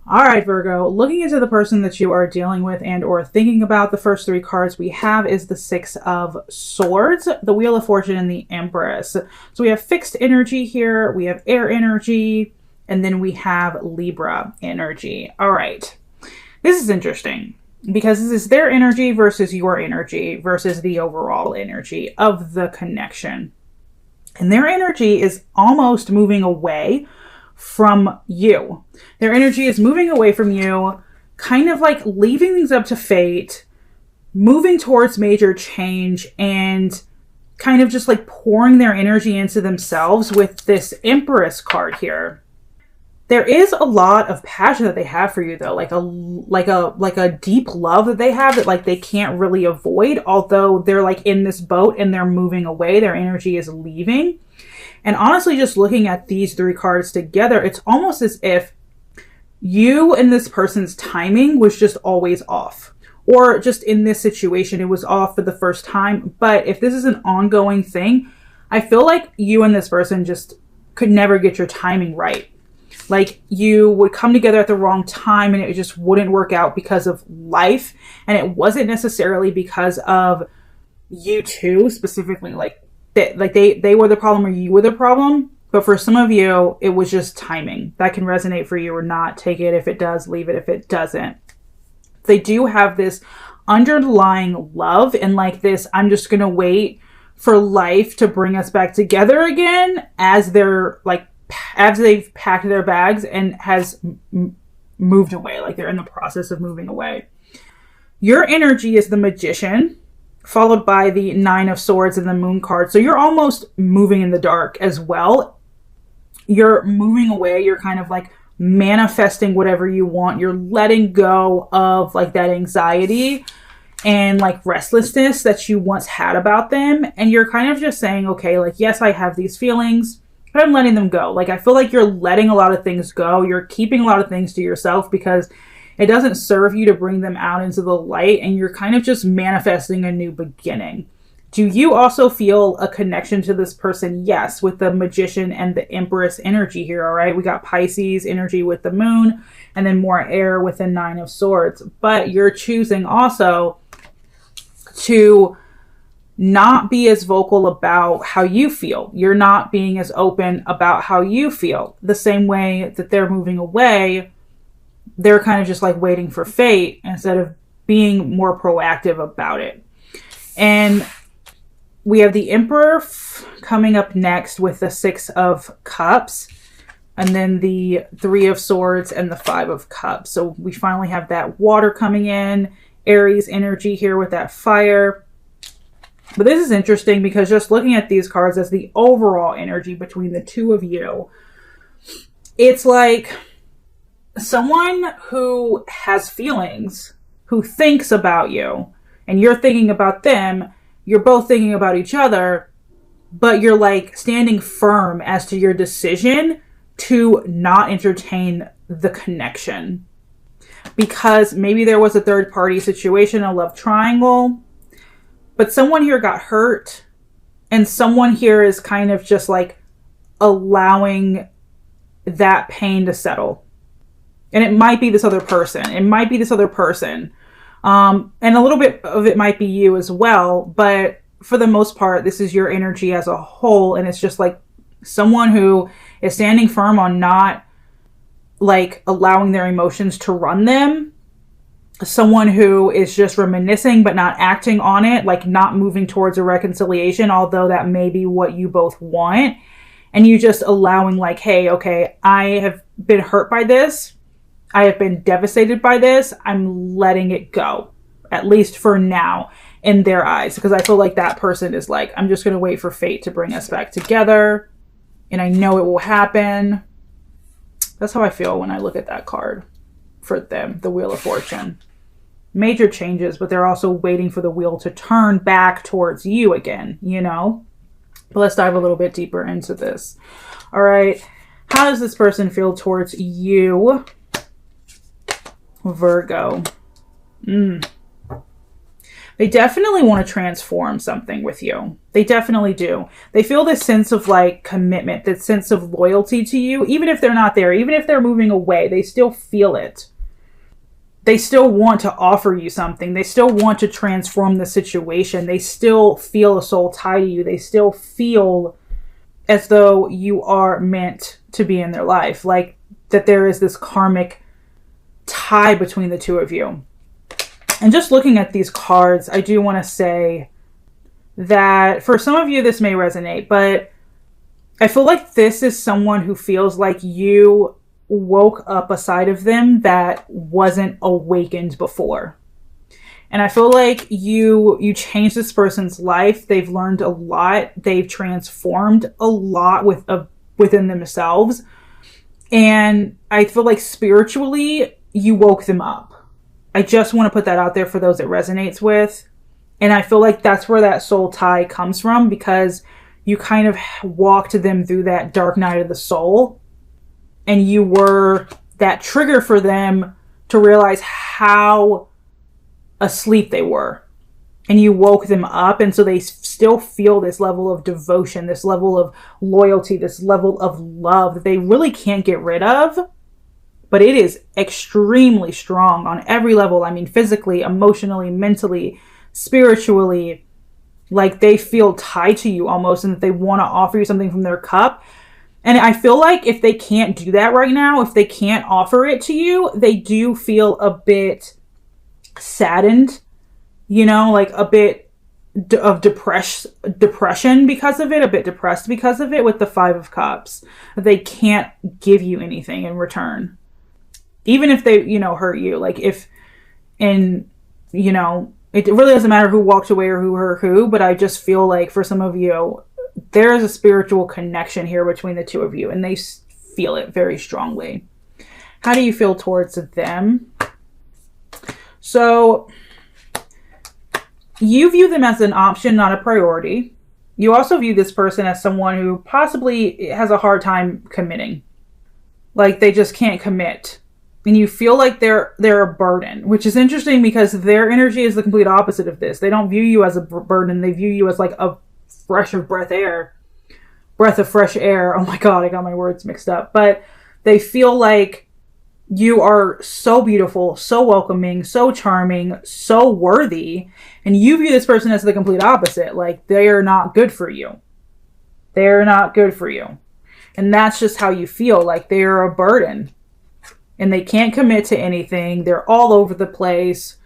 All right, Virgo, looking into the person that you are dealing with and or thinking about, the first three cards we have is the Six of Swords, the Wheel of Fortune, and the Empress. So we have fixed energy here, we have air energy, and then we have Libra energy. All right, this is interesting because this is their energy versus your energy versus the overall energy of the connection. And their energy is almost moving away from you. Their energy is moving away from you, kind of like leaving things up to fate, moving towards major change, and kind of just like pouring their energy into themselves with this Empress card here. There is a lot of passion that they have for you though, like a deep love that they have that like they can't really avoid, although they're like in this boat and they're moving away, their energy is leaving. And honestly, just looking at these three cards together, it's almost as if you and this person's timing was just always off. Or just in this situation, it was off for the first time. But if this is an ongoing thing, I feel like you and this person just could never get your timing right. Like you would come together at the wrong time and it just wouldn't work out because of life. And it wasn't necessarily because of you two specifically, they were the problem or you were the problem. But for some of you, it was just timing. That can resonate for you or not. Take it if it does, leave it if it doesn't. They do have this underlying love and like this, I'm just going to wait for life to bring us back together again as they've packed their bags and has moved away. Like they're in the process of moving away. Your energy is the Magician, followed by the Nine of Swords and the Moon card. So you're almost moving in the dark as well. You're moving away. You're kind of like manifesting whatever you want. You're letting go of like that anxiety and like restlessness that you once had about them. And you're kind of just saying, okay, like, yes, I have these feelings, but I'm letting them go. Like, I feel like you're letting a lot of things go. You're keeping a lot of things to yourself because it doesn't serve you to bring them out into the light, and you're kind of just manifesting a new beginning. Do you also feel a connection to this person? Yes, with the Magician and the Empress energy here, all right? We got Pisces energy with the Moon, and then more air with the Nine of Swords. But you're choosing also to not be as vocal about how you feel. You're not being as open about how you feel. The same way that they're moving away, they're kind of just like waiting for fate instead of being more proactive about it. And we have the Emperor coming up next with the Six of Cups, and then the Three of Swords and the Five of Cups. So we finally have that water coming in, Aries energy here with that fire. But this is interesting because just looking at these cards as the overall energy between the two of you, it's like someone who has feelings, who thinks about you, and you're thinking about them. You're both thinking about each other, but you're like standing firm as to your decision to not entertain the connection. Because maybe there was a third party situation, a love triangle, but someone here got hurt, and someone here is kind of just like allowing that pain to settle. And it might be this other person. It might be this other person. And a little bit of it might be you as well. But for the most part, this is your energy as a whole. And it's just like someone who is standing firm on not like allowing their emotions to run them. Someone who is just reminiscing but not acting on it, like not moving towards a reconciliation, although that may be what you both want. And you just allowing like, hey, okay, I have been hurt by this. I have been devastated by this. I'm letting it go, at least for now, in their eyes. Because I feel like that person is like, I'm just going to wait for fate to bring us back together. And I know it will happen. That's how I feel when I look at that card for them, the Wheel of Fortune. Major changes, but they're also waiting for the wheel to turn back towards you again, you know? But let's dive a little bit deeper into this. All right. How does this person feel towards you, Virgo? They They definitely want to transform something with you. They definitely do. They feel this sense of like commitment, this sense of loyalty to you. Even if they're not there, even if they're moving away, they still feel it. They still want to offer you something. They still want to transform the situation. They still feel a soul tie to you. They still feel as though you are meant to be in their life. Like that there is this karmic tie between the two of you. And just looking at these cards, I do want to say that for some of you, this may resonate, but I feel like this is someone who feels like you woke up a side of them that wasn't awakened before. And I feel like you changed this person's life. They've learned a lot. They've transformed a lot within themselves. And I feel like spiritually, you woke them up. I just want to put that out there for those it resonates with. And I feel like that's where that soul tie comes from, because you kind of walked them through that dark night of the soul. And you were that trigger for them to realize how asleep they were. And you woke them up. And so they still feel this level of devotion, this level of loyalty, this level of love that they really can't get rid of. But it is extremely strong on every level. I mean, physically, emotionally, mentally, spiritually. Like they feel tied to you almost, and that they want to offer you something from their cup. And I feel like if they can't do that right now, if they can't offer it to you, they do feel a bit saddened, you know, like a bit of depression because of it, a bit depressed because of it with the Five of Cups. They can't give you anything in return. Even if they, you know, hurt you. Like if, and, you know, it really doesn't matter who walked away or who hurt who, but I just feel like for some of you, there is a spiritual connection here between the two of you, and they feel it very strongly. How do you feel towards them? So you view them as an option, not a priority. You also view this person as someone who possibly has a hard time committing. Like they just can't commit. And you feel like they're a burden, which is interesting because their energy is the complete opposite of this. They don't view you as a burden. They view you as like a breath of fresh air. Oh my God, I got my words mixed up. But they feel like you are so beautiful, so welcoming, so charming, so worthy. And you view this person as the complete opposite. Like they are not good for you. They're not good for you. And that's just how you feel. Like they're a burden. And they can't commit to anything. They're all over the place.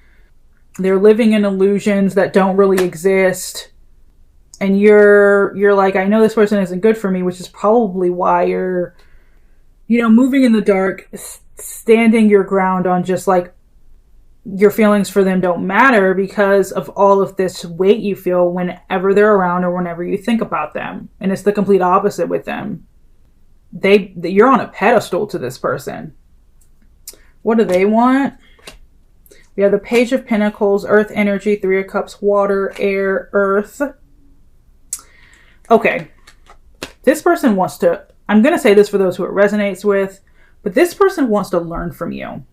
They're living in illusions that don't really exist. And you're like, I know this person isn't good for me, which is probably why you're, you know, moving in the dark, standing your ground on just like your feelings for them don't matter because of all of this weight you feel whenever they're around or whenever you think about them. And it's the complete opposite with them. You're on a pedestal to this person. What do they want? We have the Page of Pentacles, Earth energy, Three of Cups, water, air, earth. Okay. This person wants to, I'm going to say this for those who it resonates with, but this person wants to learn from you.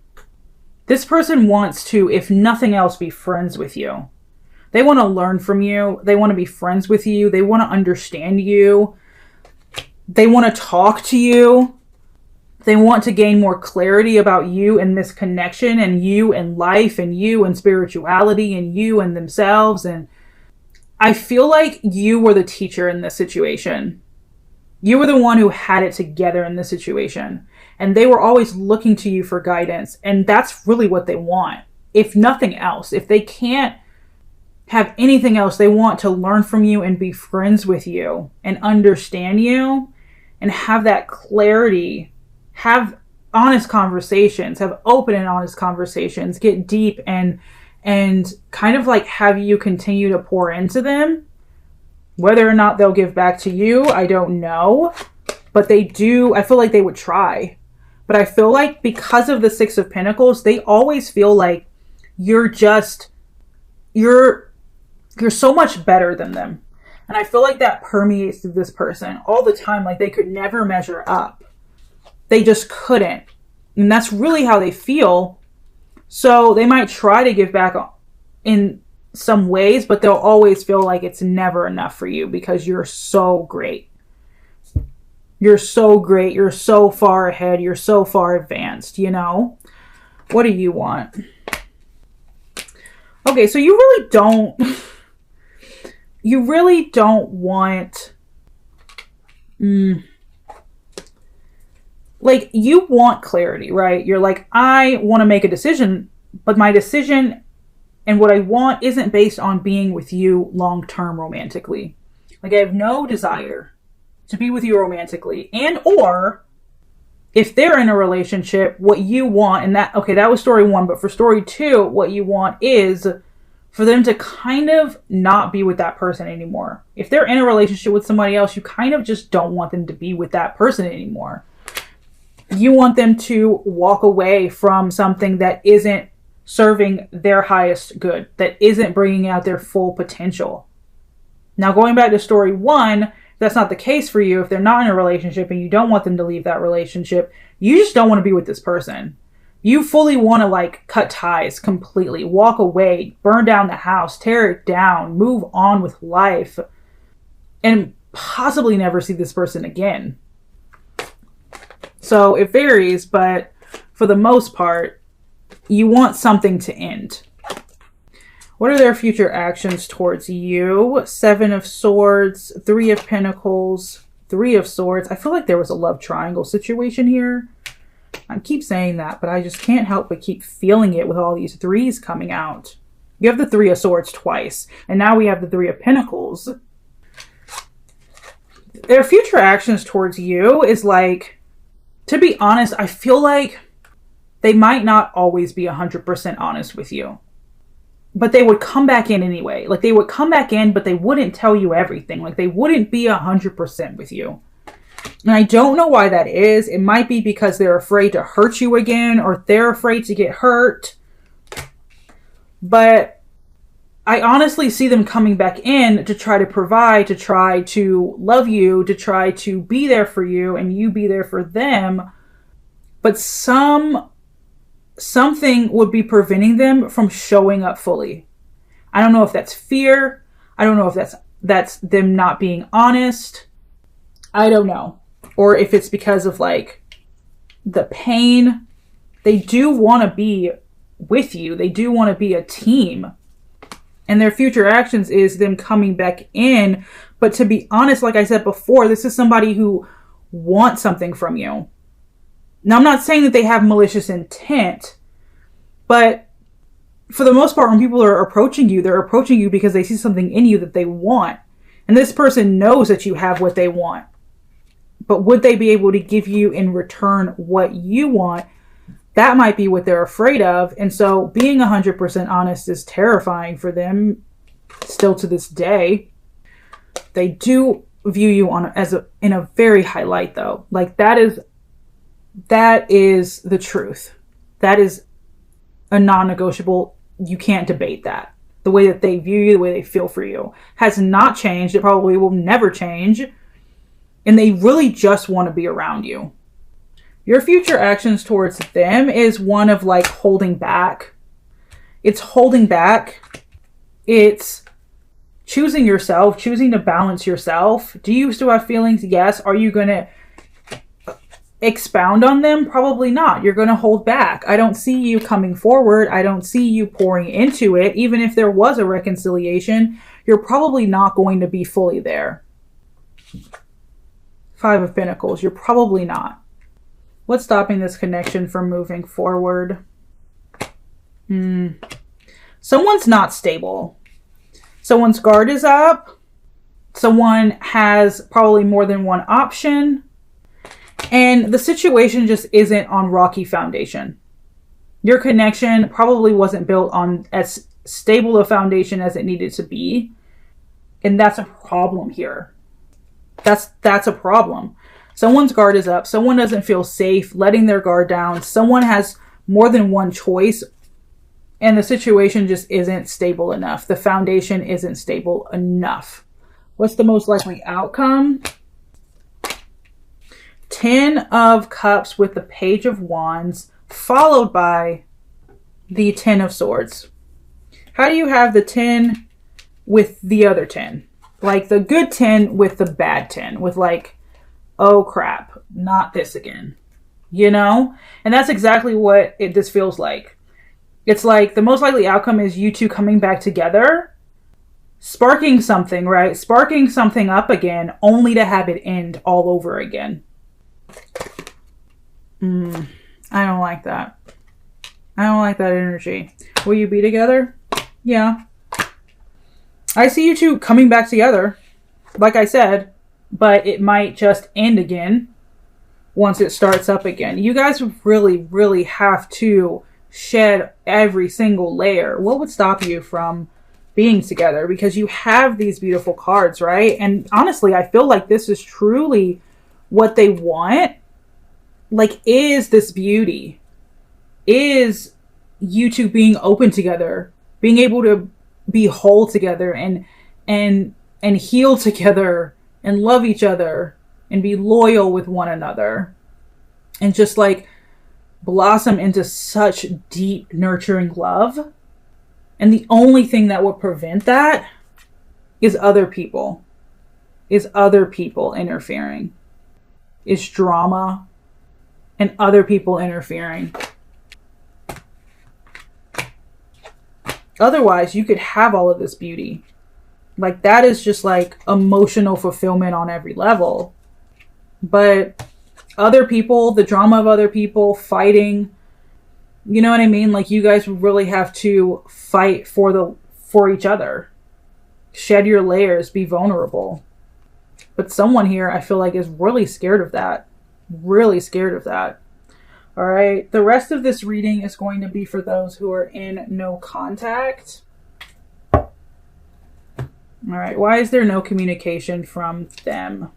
This person wants to, if nothing else, be friends with you. They want to learn from you. They want to be friends with you. They want to understand you. They want to talk to you. They want to gain more clarity about you and this connection, and you and life, and you and spirituality, and you and themselves. And I feel like you were the teacher in this situation. You were the one who had it together in this situation. And they were always looking to you for guidance. And that's really what they want. If nothing else, if they can't have anything else, they want to learn from you and be friends with you and understand you and have that clarity. Have honest conversations, have open and honest conversations, get deep and kind of like have you continue to pour into them. Whether or not they'll give back to you, I don't know. But they do, I feel like they would try. But I feel like because of the Six of Pentacles, they always feel like you're so much better than them. And I feel like that permeates through this person all the time. Like they could never measure up. They just couldn't. And that's really how they feel. So they might try to give back in some ways, but they'll always feel like it's never enough for you because you're so great. You're so great. You're so far ahead. You're so far advanced, you know? What do you want? Okay, so you really don't want, like, you want clarity, right? You're like, I want to make a decision, but my decision and what I want isn't based on being with you long-term romantically. Like, I have no desire to be with you romantically. And or if they're in a relationship, what you want, and that was story 1, but for story 2, what you want is for them to kind of not be with that person anymore. If they're in a relationship with somebody else, you kind of just don't want them to be with that person anymore. You want them to walk away from something that isn't serving their highest good, that isn't bringing out their full potential. Now, going back to story 1, if that's not the case for you, if they're not in a relationship and you don't want them to leave that relationship, you just don't want to be with this person. You fully want to, like, cut ties completely, walk away, burn down the house, tear it down, move on with life, and possibly never see this person again. So it varies, but for the most part, you want something to end. What are their future actions towards you? 7 of Swords, 3 of Pentacles, 3 of Swords. I feel like there was a love triangle situation here. I keep saying that, but I just can't help but keep feeling it with all these 3s coming out. You have the 3 of Swords twice, and now we have the 3 of Pentacles. Their future actions towards you is like, to be honest, I feel like they might not always be 100% honest with you. But they would come back in anyway. Like, they would come back in, but they wouldn't tell you everything. Like, they wouldn't be 100% with you. And I don't know why that is. It might be because they're afraid to hurt you again, or they're afraid to get hurt. But I honestly see them coming back in to try to provide, to try to love you, to try to be there for you, and you be there for them. But something would be preventing them from showing up fully. I don't know if that's fear. I don't know if that's them not being honest. I don't know. Or if it's because of, like, the pain. They do want to be with you. They do want to be a team. And their future actions is them coming back in. But to be honest, like I said before, this is somebody who wants something from you. Now, I'm not saying that they have malicious intent, but for the most part, when people are approaching you, they're approaching you because they see something in you that they want. And this person knows that you have what they want. But would they be able to give you in return what you want? That might be what they're afraid of. And so being 100% honest is terrifying for them still to this day. They do view you in a very high light, though. Like, that is the truth. That is a non-negotiable. You can't debate that. The way that they view you, the way they feel for you has not changed. It probably will never change. And they really just want to be around you. Your future actions towards them is one of, like, holding back. It's holding back. It's choosing yourself, choosing to balance yourself. Do you still have feelings? Yes. Are you going to expound on them? Probably not. You're going to hold back. I don't see you coming forward. I don't see you pouring into it. Even if there was a reconciliation, you're probably not going to be fully there. 5 of Pentacles. You're probably not. What's stopping this connection from moving forward? Someone's not stable. Someone's guard is up. Someone has probably more than one option. And the situation just isn't on rocky foundation. Your connection probably wasn't built on as stable a foundation as it needed to be. And that's a problem here. That's a problem. Someone's guard is up. Someone doesn't feel safe letting their guard down. Someone has more than one choice. And the situation just isn't stable enough. The foundation isn't stable enough. What's the most likely outcome? 10 of Cups with the Page of Wands, followed by the 10 of Swords. How do you have the 10 with the other 10? Like the good 10 with the bad 10. With like, oh crap, not this again. You know? And that's exactly what this feels like. It's like the most likely outcome is you two coming back together, sparking something, right? Sparking something up again, only to have it end all over again. I don't like that. I don't like that energy. Will you be together? Yeah. I see you two coming back together, like I said, but it might just end again once it starts up again. You guys really, really have to shed every single layer. What would stop you from being together? Because you have these beautiful cards, right? And honestly, I feel like this is truly what they want. Like, is this beauty? Is you two being open together, being able to be whole together and heal together and love each other and be loyal with one another and just like blossom into such deep, nurturing love. And the only thing that would prevent that is other people. Is other people interfering. Is drama and other people interfering. Otherwise, you could have all of this beauty. Like, that is just like emotional fulfillment on every level. But other people, the drama of other people, fighting, you know what I mean? Like, you guys really have to fight for each other. Shed your layers, be vulnerable. But someone here, I feel like, is really scared of that. Really scared of that. All right. The rest of this reading is going to be for those who are in no contact. All right. Why is there no communication from them?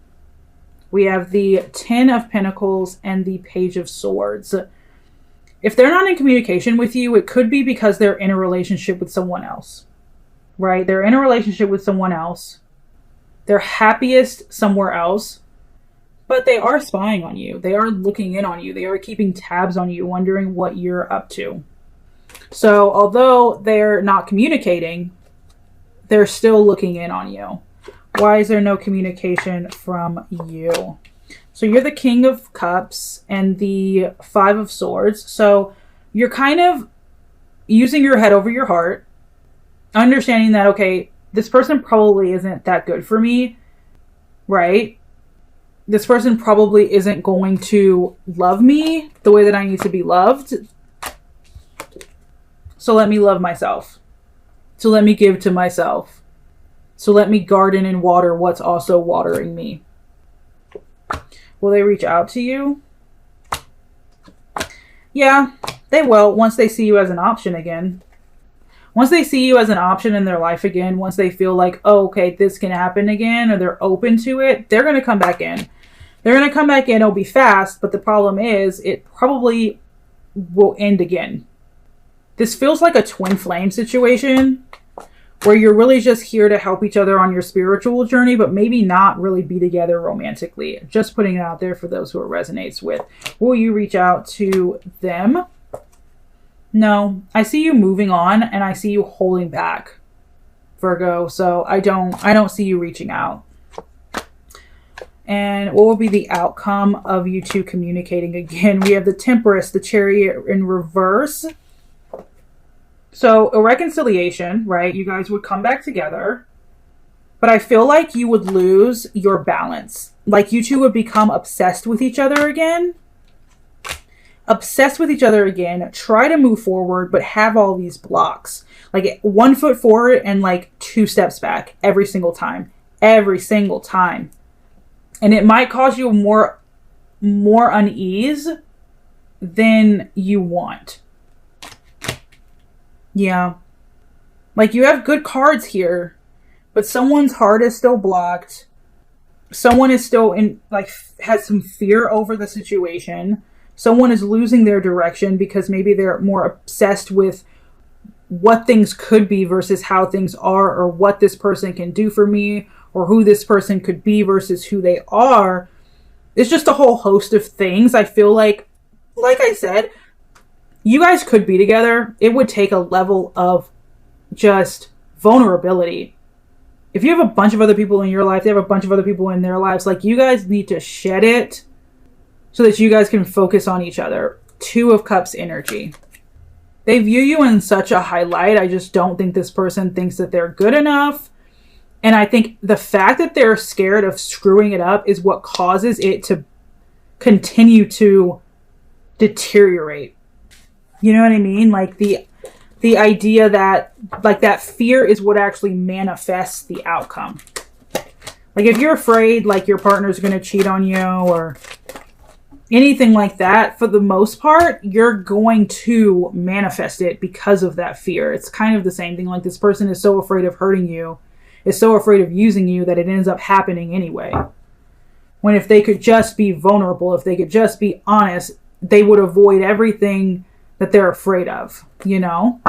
We have the 10 of Pentacles and the Page of Swords. If they're not in communication with you, it could be because they're in a relationship with someone else, right? They're in a relationship with someone else. They're happiest somewhere else, but they are spying on you. They are looking in on you. They are keeping tabs on you, wondering what you're up to. So although they're not communicating, they're still looking in on you. Why is there no communication from you? So you're the King of Cups and the 5 of Swords. So you're kind of using your head over your heart, understanding that, okay, this person probably isn't that good for me, right? This person probably isn't going to love me the way that I need to be loved. So let me love myself. So let me give to myself. So let me garden and water what's also watering me. Will they reach out to you? Yeah, they will once they see you as an option again. Once they see you as an option in their life again, once they feel like, oh, okay, this can happen again, or they're open to it, they're going to come back in. They're going to come back in. It'll be fast, but the problem is it probably will end again. This feels like a twin flame situation where you're really just here to help each other on your spiritual journey, but maybe not really be together romantically. Just putting it out there for those who it resonates with. Will you reach out to them? No. I see you moving on and I see you holding back, Virgo. So I don't see you reaching out. And what will be the outcome of you two communicating again? We have the Temperance, the Chariot in reverse. So a reconciliation, right? You guys would come back together, but I feel like you would lose your balance. Like you two would become obsessed with each other again. Obsessed with each other again. Try to move forward, but have all these blocks. Like 1 foot forward and like 2 steps back every single time. Every single time. And it might cause you more unease than you want. Yeah. Like you have good cards here, but someone's heart is still blocked. Someone is still has some fear over the situation. Someone is losing their direction because maybe they're more obsessed with what things could be versus how things are, or what this person can do for me, or who this person could be versus who they are. It's just a whole host of things. I feel like I said, you guys could be together. It would take a level of just vulnerability. If you have a bunch of other people in your life, they have a bunch of other people in their lives, like, you guys need to shed it so that you guys can focus on each other. 2 of Cups energy. They view you in such a high light. I just don't think this person thinks that they're good enough. And I think the fact that they're scared of screwing it up is what causes it to continue to deteriorate. You know what I mean? Like, the idea that, like, that fear is what actually manifests the outcome. Like, if you're afraid, like, your partner's going to cheat on you or anything like that, for the most part, you're going to manifest it because of that fear. It's kind of the same thing. Like, this person is so afraid of hurting you, is so afraid of using you, that it ends up happening anyway. When if they could just be vulnerable, if they could just be honest, they would avoid everything that they're afraid of, you know?